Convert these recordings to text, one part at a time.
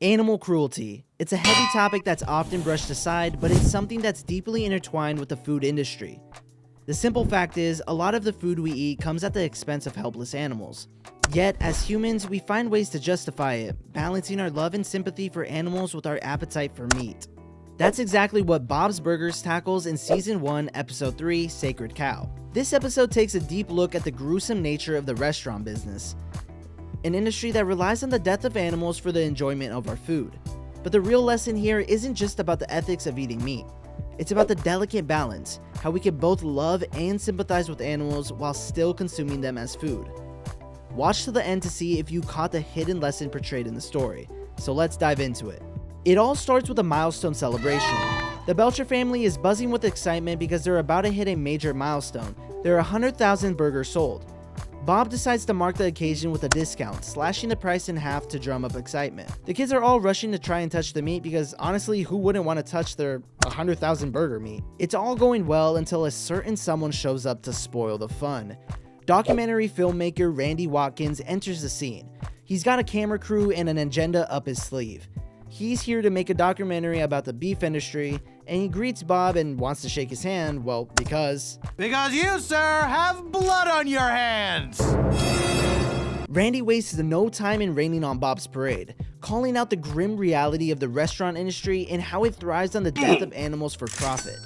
Animal cruelty. It's a heavy topic that's often brushed aside, but it's something that's deeply intertwined with the food industry. The simple fact is, a lot of the food we eat comes at the expense of helpless animals. Yet, as humans, we find ways to justify it, balancing our love and sympathy for animals with our appetite for meat. That's exactly what Bob's Burgers tackles in Season 1, Episode 3, Sacred Cow. This episode takes a deep look at the gruesome nature of the restaurant business, an industry that relies on the death of animals for the enjoyment of our food. But the real lesson here isn't just about the ethics of eating meat. It's about the delicate balance, how we can both love and sympathize with animals while still consuming them as food. Watch to the end to see if you caught the hidden lesson portrayed in the story. So let's dive into it. It all starts with a milestone celebration. The Belcher family is buzzing with excitement because they're about to hit a major milestone. There are 100,000 burgers sold. Bob decides to mark the occasion with a discount, slashing the price in half to drum up excitement. The kids are all rushing to try and touch the meat because honestly, who wouldn't want to touch their 100,000 burger meat? It's all going well until a certain someone shows up to spoil the fun. Documentary filmmaker Randy Watkins enters the scene. He's got a camera crew and an agenda up his sleeve. He's here to make a documentary about the beef industry, and he greets Bob and wants to shake his hand, well, because you, sir, have blood on your hands! Randy wastes no time in raining on Bob's parade, calling out the grim reality of the restaurant industry and how it thrives on the death of animals for profit.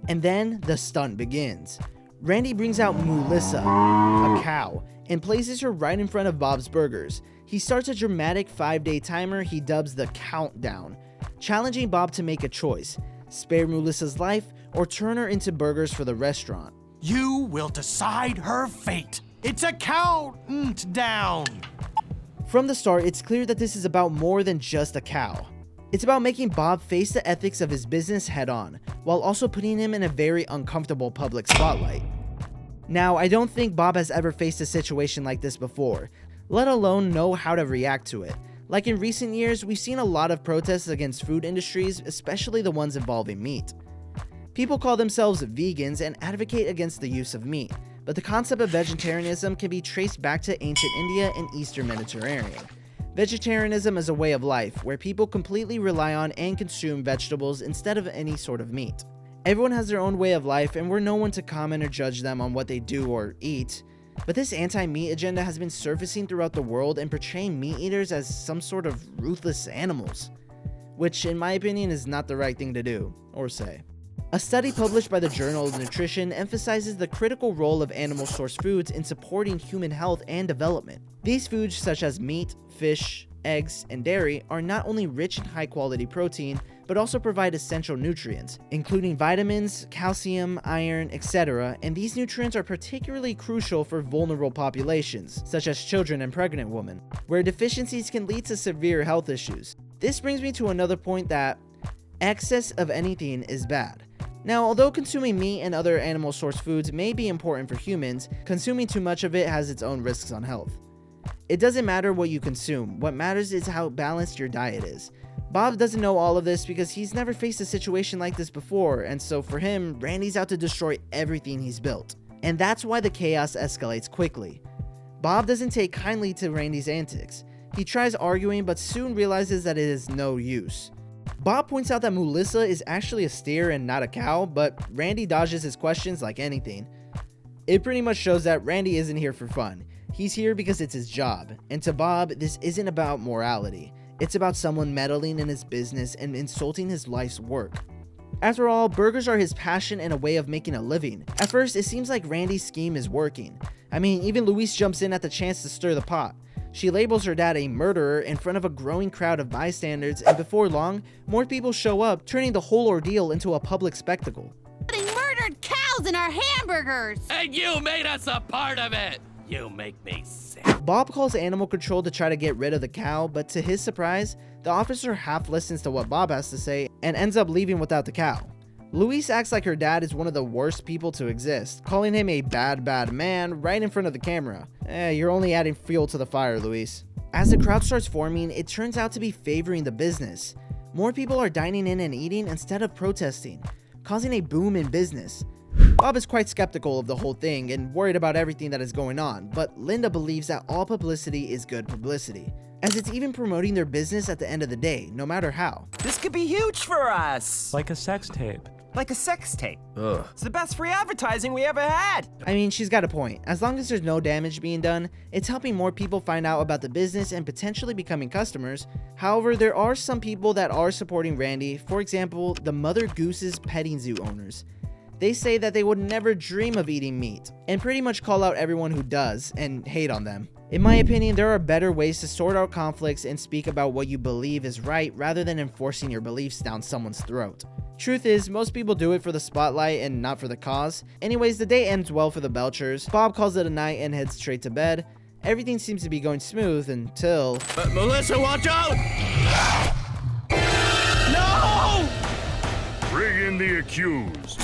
And then the stunt begins. Randy brings out Melissa, a cow, and places her right in front of Bob's Burgers. He starts a dramatic 5-day timer he dubs the countdown, challenging Bob to make a choice: spare Melissa's life or turn her into burgers for the restaurant. You will decide her fate. It's a countdown. From the start, it's clear that this is about more than just a cow. It's about making Bob face the ethics of his business head on, while also putting him in a very uncomfortable public spotlight. Now, I don't think Bob has ever faced a situation like this before, let alone know how to react to it. Like in recent years, we've seen a lot of protests against food industries, especially the ones involving meat. People call themselves vegans and advocate against the use of meat, but the concept of vegetarianism can be traced back to ancient India and Eastern Mediterranean. Vegetarianism is a way of life where people completely rely on and consume vegetables instead of any sort of meat. Everyone has their own way of life, and we're no one to comment or judge them on what they do or eat. But this anti-meat agenda has been surfacing throughout the world and portraying meat eaters as some sort of ruthless animals, which in my opinion is not the right thing to do or say. A study published by the Journal of Nutrition emphasizes the critical role of animal-sourced foods in supporting human health and development. These foods, such as meat, fish, eggs, and dairy, are not only rich in high-quality protein, but also provide essential nutrients, including vitamins, calcium, iron, etc., and these nutrients are particularly crucial for vulnerable populations, such as children and pregnant women, where deficiencies can lead to severe health issues. This brings me to another point that excess of anything is bad. Now, although consuming meat and other animal-sourced foods may be important for humans, consuming too much of it has its own risks on health. It doesn't matter what you consume, what matters is how balanced your diet is. Bob doesn't know all of this because he's never faced a situation like this before, and so for him, Randy's out to destroy everything he's built. And that's why the chaos escalates quickly. Bob doesn't take kindly to Randy's antics. He tries arguing but soon realizes that it is no use. Bob points out that Melissa is actually a steer and not a cow, but Randy dodges his questions like anything. It pretty much shows that Randy isn't here for fun. He's here because it's his job, and to Bob, this isn't about morality. It's about someone meddling in his business and insulting his life's work. After all, burgers are his passion and a way of making a living. At first, it seems like Randy's scheme is working. I mean, even Louise jumps in at the chance to stir the pot. She labels her dad a murderer in front of a growing crowd of bystanders, and before long, more people show up, turning the whole ordeal into a public spectacle. Putting murdered cows in our hamburgers! And you made us a part of it! You make me sick. Bob calls animal control to try to get rid of the cow, but to his surprise, the officer half listens to what Bob has to say and ends up leaving without the cow. Louise acts like her dad is one of the worst people to exist, calling him a bad man right in front of the camera. You're only adding fuel to the fire, Louise. As the crowd starts forming, it turns out to be favoring the business. More people are dining in and eating instead of protesting, causing a boom in business. Bob is quite skeptical of the whole thing and worried about everything that is going on, but Linda believes that all publicity is good publicity, as it's even promoting their business at the end of the day, no matter how. This could be huge for us. Like a sex tape. Like a sex tape. Ugh. It's the best free advertising we ever had. I mean, she's got a point. As long as there's no damage being done, it's helping more people find out about the business and potentially becoming customers. However, there are some people that are supporting Randy, for example, the Mother Goose's petting zoo owners. They say that they would never dream of eating meat, and pretty much call out everyone who does, and hate on them. In my opinion, there are better ways to sort out conflicts and speak about what you believe is right rather than enforcing your beliefs down someone's throat. Truth is, most people do it for the spotlight and not for the cause. Anyways, the day ends well for the Belchers. Bob calls it a night and heads straight to bed. Everything seems to be going smooth until... Melissa, watch out! No! Bring in the accused.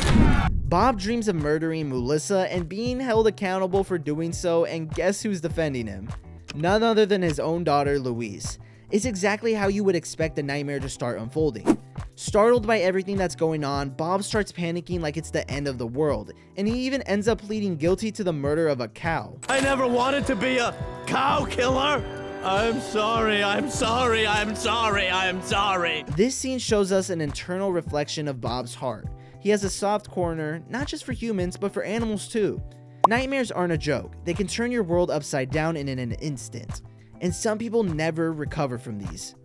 Bob dreams of murdering Melissa and being held accountable for doing so, and guess who's defending him? None other than his own daughter, Louise. It's exactly how you would expect the nightmare to start unfolding. Startled by everything that's going on, Bob starts panicking like it's the end of the world, and he even ends up pleading guilty to the murder of a cow. I never wanted to be a cow killer. I'm sorry, I'm sorry, I'm sorry, I'm sorry. This scene shows us an internal reflection of Bob's heart. He has a soft corner, not just for humans, but for animals too. Nightmares aren't a joke. They can turn your world upside down in an instant, and some people never recover from these.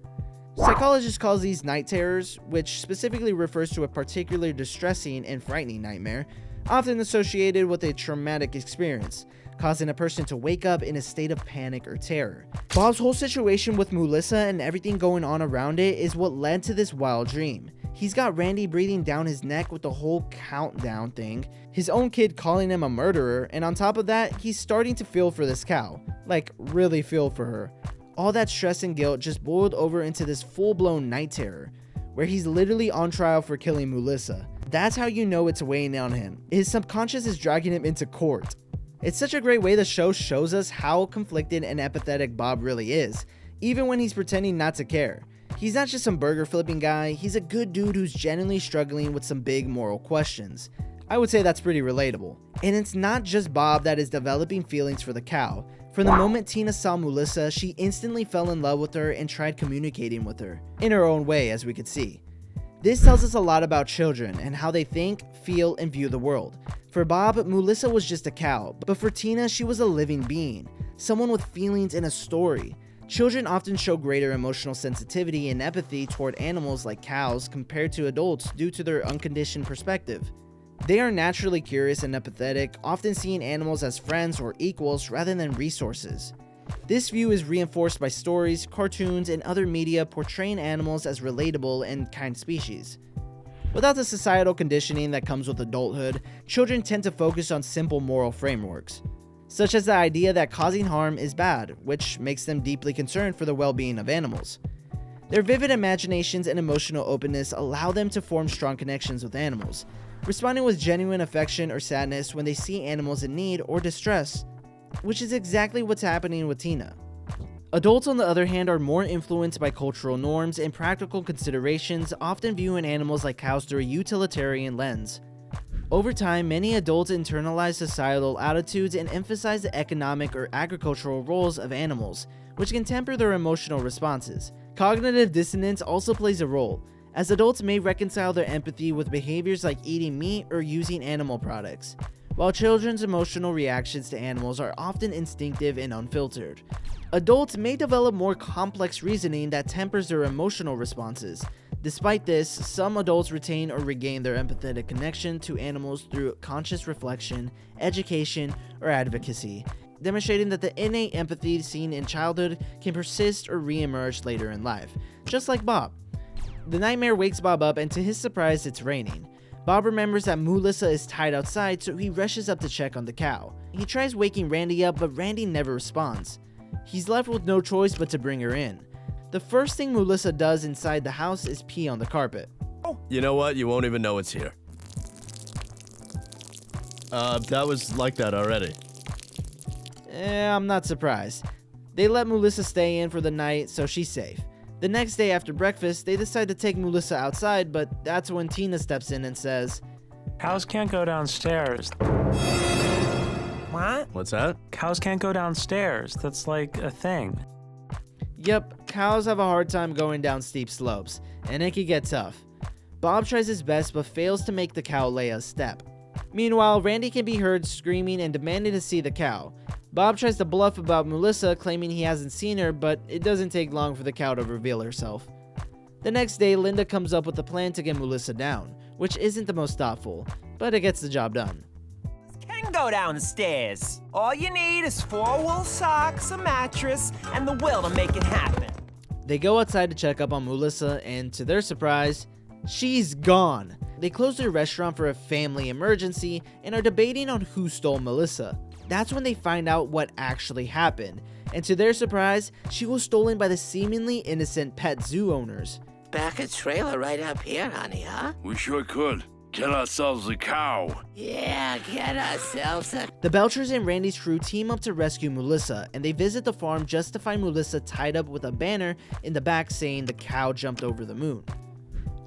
Psychologists call these night terrors, which specifically refers to a particularly distressing and frightening nightmare, often associated with a traumatic experience, causing a person to wake up in a state of panic or terror. Bob's whole situation with Melissa and everything going on around it is what led to this wild dream. He's got Randy breathing down his neck with the whole countdown thing, his own kid calling him a murderer, and on top of that, he's starting to feel for this cow. Like, really feel for her. All that stress and guilt just boiled over into this full-blown night terror, where he's literally on trial for killing Melissa. That's how you know it's weighing on him. His subconscious is dragging him into court. It's such a great way the show shows us how conflicted and apathetic Bob really is, even when he's pretending not to care. He's not just some burger flipping guy, he's a good dude who's genuinely struggling with some big moral questions. I would say that's pretty relatable. And it's not just Bob that is developing feelings for the cow. From the moment Tina saw Melissa, she instantly fell in love with her and tried communicating with her, in her own way, as we could see. This tells us a lot about children and how they think, feel, and view the world. For Bob, Melissa was just a cow, but for Tina, she was a living being, someone with feelings and a story. Children often show greater emotional sensitivity and empathy toward animals like cows compared to adults due to their unconditioned perspective. They are naturally curious and empathetic, often seeing animals as friends or equals rather than resources. This view is reinforced by stories, cartoons, and other media portraying animals as relatable and kind species. Without the societal conditioning that comes with adulthood, children tend to focus on simple moral frameworks, such as the idea that causing harm is bad, which makes them deeply concerned for the well-being of animals. Their vivid imaginations and emotional openness allow them to form strong connections with animals, responding with genuine affection or sadness when they see animals in need or distress, which is exactly what's happening with Tina. Adults, on the other hand, are more influenced by cultural norms and practical considerations, often viewing animals like cows through a utilitarian lens. Over time, many adults internalize societal attitudes and emphasize the economic or agricultural roles of animals, which can temper their emotional responses. Cognitive dissonance also plays a role, as adults may reconcile their empathy with behaviors like eating meat or using animal products, while children's emotional reactions to animals are often instinctive and unfiltered. Adults may develop more complex reasoning that tempers their emotional responses. Despite this, some adults retain or regain their empathetic connection to animals through conscious reflection, education, or advocacy, demonstrating that the innate empathy seen in childhood can persist or re-emerge later in life, just like Bob. The nightmare wakes Bob up, and to his surprise, it's raining. Bob remembers that Melissa is tied outside, so he rushes up to check on the cow. He tries waking Randy up, but Randy never responds. He's left with no choice but to bring her in. The first thing Melissa does inside the house is pee on the carpet. You know what? You won't even know it's here. That was like that already. I'm not surprised. They let Melissa stay in for the night, so she's safe. The next day after breakfast, they decide to take Melissa outside, but that's when Tina steps in and says, Cows can't go downstairs. What? What's that? Cows can't go downstairs. That's like a thing. Yep, cows have a hard time going down steep slopes, and it can get tough. Bob tries his best but fails to make the cow lay a step. Meanwhile, Randy can be heard screaming and demanding to see the cow. Bob tries to bluff about Melissa, claiming he hasn't seen her, but it doesn't take long for the cow to reveal herself. The next day, Linda comes up with a plan to get Melissa down, which isn't the most thoughtful, but it gets the job done. Can go downstairs. All you need is 4 wool socks, a mattress, and the will to make it happen. They go outside to check up on Melissa, and to their surprise, she's gone. They close their restaurant for a family emergency and are debating on who stole Melissa. That's when they find out what actually happened, and to their surprise, she was stolen by the seemingly innocent pet zoo owners. Back a trailer right up here, honey, huh? We sure could. Get ourselves a cow. Yeah, get ourselves a... The Belchers and Randy's crew team up to rescue Melissa, and they visit the farm just to find Melissa tied up with a banner in the back saying the cow jumped over the moon.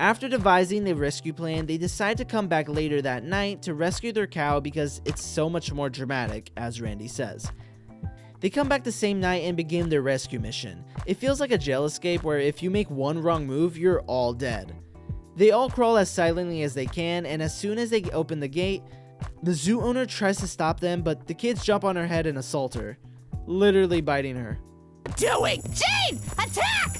After devising the rescue plan, they decide to come back later that night to rescue their cow because it's so much more dramatic, as Randy says. They come back the same night and begin their rescue mission. It feels like a jail escape where if you make one wrong move, you're all dead. They all crawl as silently as they can, and as soon as they open the gate, the zoo owner tries to stop them, but the kids jump on her head and assault her, literally biting her. Doing? Jane! Attack!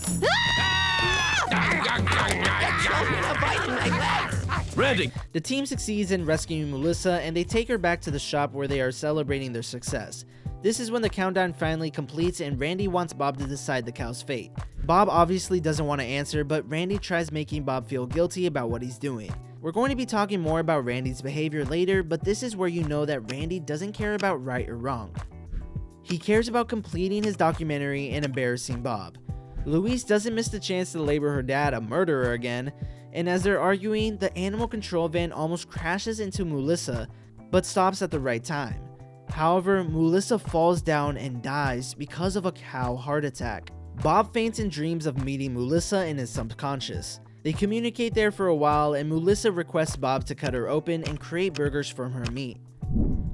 Randy! The team succeeds in rescuing Melissa, and they take her back to the shop where they are celebrating their success. This is when the countdown finally completes and Randy wants Bob to decide the cow's fate. Bob obviously doesn't want to answer, but Randy tries making Bob feel guilty about what he's doing. We're going to be talking more about Randy's behavior later, but this is where you know that Randy doesn't care about right or wrong. He cares about completing his documentary and embarrassing Bob. Louise doesn't miss the chance to label her dad a murderer again, and as they're arguing, the animal control van almost crashes into Melissa, but stops at the right time. However, Melissa falls down and dies because of a cow heart attack. Bob faints and dreams of meeting Melissa in his subconscious. They communicate there for a while, and Melissa requests Bob to cut her open and create burgers from her meat.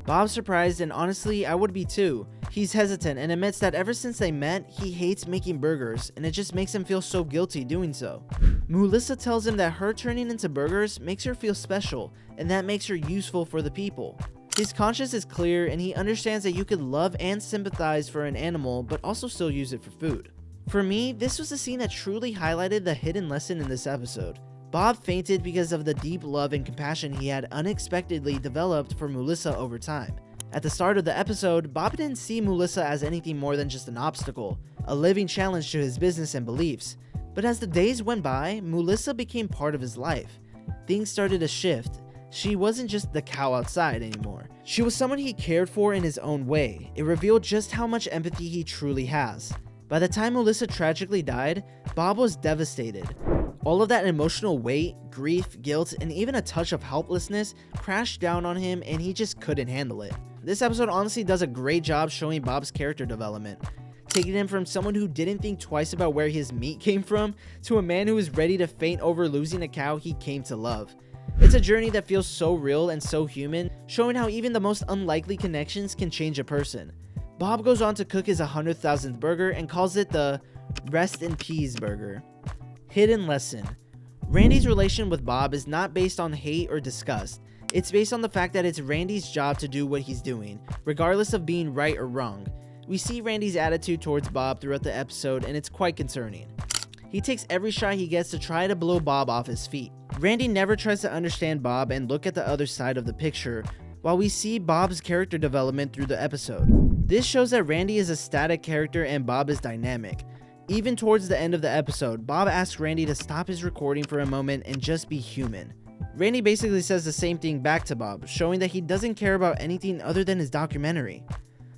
Bob's surprised, and honestly, I would be too. He's hesitant and admits that ever since they met, he hates making burgers, and it just makes him feel so guilty doing so. Melissa tells him that her turning into burgers makes her feel special, and that makes her useful for the people. His conscience is clear, and he understands that you could love and sympathize for an animal, but also still use it for food. For me, this was a scene that truly highlighted the hidden lesson in this episode. Bob fainted because of the deep love and compassion he had unexpectedly developed for Melissa over time. At the start of the episode, Bob didn't see Melissa as anything more than just an obstacle, a living challenge to his business and beliefs. But as the days went by, Melissa became part of his life. Things started to shift. She wasn't just the cow outside anymore. She was someone he cared for in his own way. It revealed just how much empathy he truly has. By the time Melissa tragically died, Bob was devastated. All of that emotional weight, grief, guilt, and even a touch of helplessness crashed down on him, and he just couldn't handle it. This episode honestly does a great job showing Bob's character development, taking him from someone who didn't think twice about where his meat came from to a man who was ready to faint over losing a cow he came to love. It's a journey that feels so real and so human, showing how even the most unlikely connections can change a person. Bob goes on to cook his 100,000th burger and calls it the Rest in Peace burger. Hidden lesson. Randy's relation with Bob is not based on hate or disgust. It's based on the fact that it's Randy's job to do what he's doing, regardless of being right or wrong. We see Randy's attitude towards Bob throughout the episode, and it's quite concerning. He takes every shot he gets to try to blow Bob off his feet. Randy never tries to understand Bob and look at the other side of the picture, while we see Bob's character development through the episode. This shows that Randy is a static character and Bob is dynamic. Even towards the end of the episode, Bob asks Randy to stop his recording for a moment and just be human. Randy basically says the same thing back to Bob, showing that he doesn't care about anything other than his documentary.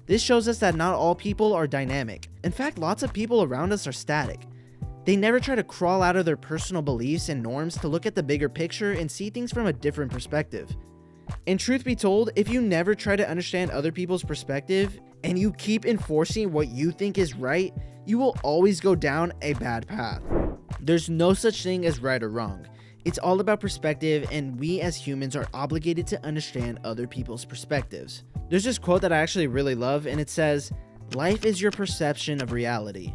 This shows us that not all people are dynamic. In fact, lots of people around us are static. They never try to crawl out of their personal beliefs and norms to look at the bigger picture and see things from a different perspective. And truth be told, if you never try to understand other people's perspective and you keep enforcing what you think is right, you will always go down a bad path. There's no such thing as right or wrong. It's all about perspective, and we as humans are obligated to understand other people's perspectives. There's this quote that I actually really love, and it says, "Life is your perception of reality."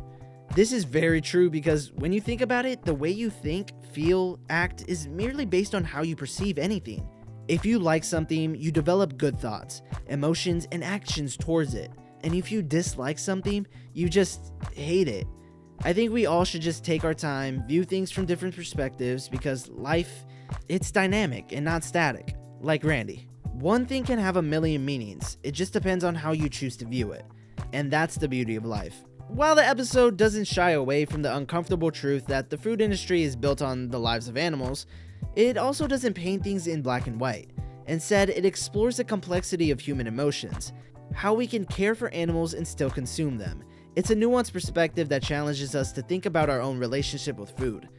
This is very true because when you think about it, the way you think, feel, act is merely based on how you perceive anything. If you like something, you develop good thoughts, emotions, and actions towards it. And if you dislike something, you just hate it. I think we all should just take our time, view things from different perspectives, because life, it's dynamic and not static, like Randy. One thing can have a million meanings, it just depends on how you choose to view it. And that's the beauty of life. While the episode doesn't shy away from the uncomfortable truth that the food industry is built on the lives of animals, it also doesn't paint things in black and white. Instead, it explores the complexity of human emotions, how we can care for animals and still consume them. It's a nuanced perspective that challenges us to think about our own relationship with food.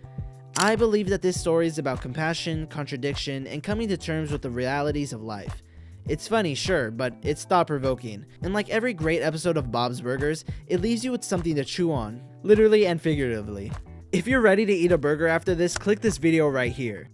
I believe that this story is about compassion, contradiction, and coming to terms with the realities of life. It's funny, sure, but it's thought-provoking, and like every great episode of Bob's Burgers, it leaves you with something to chew on, literally and figuratively. If you're ready to eat a burger after this, click this video right here.